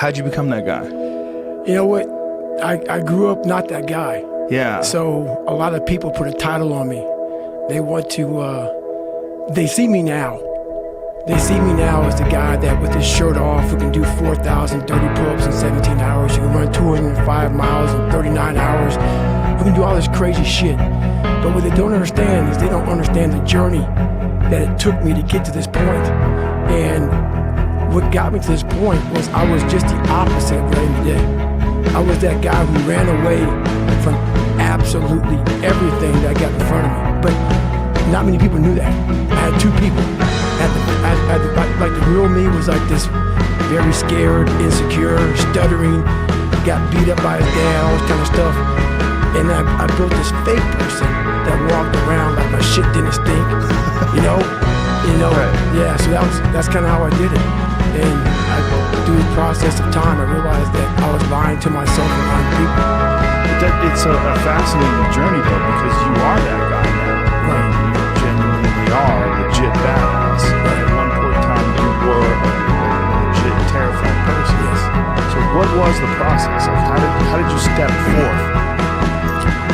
How'd you become that guy? You know what? I grew up not that guy. Yeah. So a lot of people put a title on me. They want to, they see me now. They see me now as the guy that with his shirt off who can do 4,030 pull-ups in 17 hours, who can run 205 miles in 39 hours, who can do all this crazy shit. But what they don't understand is they don't understand the journey that it took me to get to this point. And what got me to this point was I was just the opposite of what I am today. I was that guy who ran away from absolutely everything that got in front of me. But not many people knew that. I had two people. Like the real me was like this very scared, insecure, stuttering, got beat up by his dad, all this kind of stuff. And I built this fake person that walked around like my shit didn't stink, you know? Right. Yeah, so that's kind of how I did it. And through the process of time, I realized that I was lying to myself and lying to people. It's a fascinating journey, though, because you are that guy now. Right. You genuinely are a legit badass. Right. At one point in time, you were a legit terrifying person. Yes. So what was the process? Like, how did you step forth?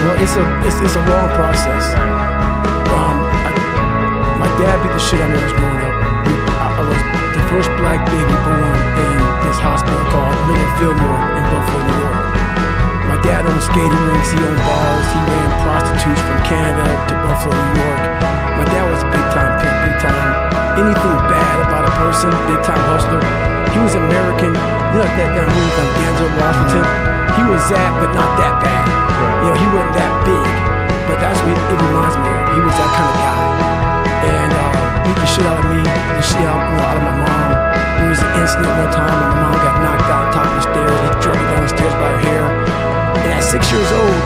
Well, it's a long process. My dad beat the shit out of me when I was growing up. I was the first black baby born in this hospital called Fillmore in Buffalo, New York. My dad owned skating rinks, he owned bars, he ran prostitutes from Canada to Buffalo, New York. My dad was a big time pimp, big time. Anything bad about a person, big time hustler. He was American, you know that guy movie from Denzel Washington? He was that, but not that bad. You know, he wasn't that big, but that's what it reminds me of. He was that kind of guy. And beat the shit out of me, the shit out of my mom. There was an incident one time when my mom got knocked out on top of the stairs. He dragged her down the stairs by her hair. And at 6 years old,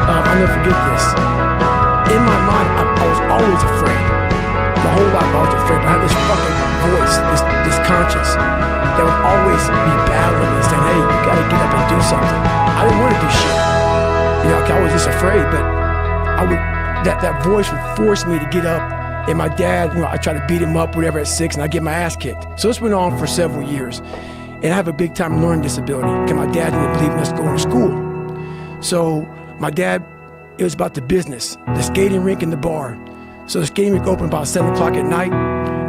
I'll never forget this. In my mind, I was always afraid. My whole life I was afraid. But I had this fucking voice, this conscience that would always be battling me, saying, hey, you gotta get up and do something. I didn't want to do shit. You know, I was just afraid, but that voice would force me to get up. And my dad, you know, I tried to beat him up, whatever, at 6, and I get my ass kicked. So this went on for several years. And I have a big time learning disability, because my dad didn't believe in us going to school. So my dad, it was about the business, the skating rink and the bar. So the skating rink opened about 7 o'clock at night,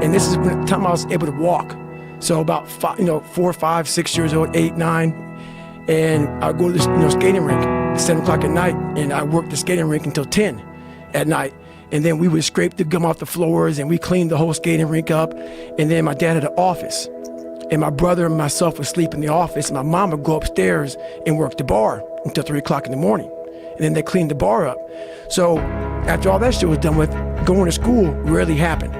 and this is the time I was able to walk. So about 4, 5, 6 years old, 8, 9, and I'd go to the skating rink at 7 o'clock at night, and I worked the skating rink until 10 at night. And then we would scrape the gum off the floors and we cleaned the whole skating rink up. And then my dad had an office. And my brother and myself would sleep in the office. And my mom would go upstairs and work the bar until 3 o'clock in the morning. And then they cleaned the bar up. So after all that shit was done with, going to school rarely happened.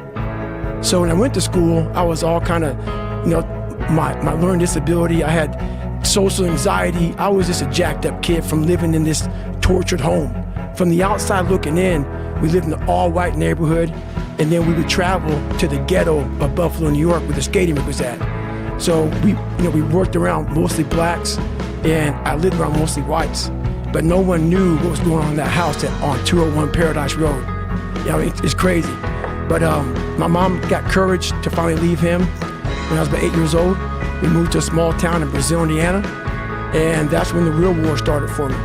So when I went to school, I was all kind of, you know, my learning disability. I had social anxiety. I was just a jacked up kid from living in this tortured home. From the outside looking in, we lived in an all-white neighborhood, and then we would travel to the ghetto of Buffalo, New York, where the skating rink was at. So we worked around mostly blacks, and I lived around mostly whites. But no one knew what was going on in that house on 201 Paradise Road. You know, it's crazy. But my mom got courage to finally leave him when I was about 8 years old. We moved to a small town in Brazil, Indiana, and that's when the real war started for me.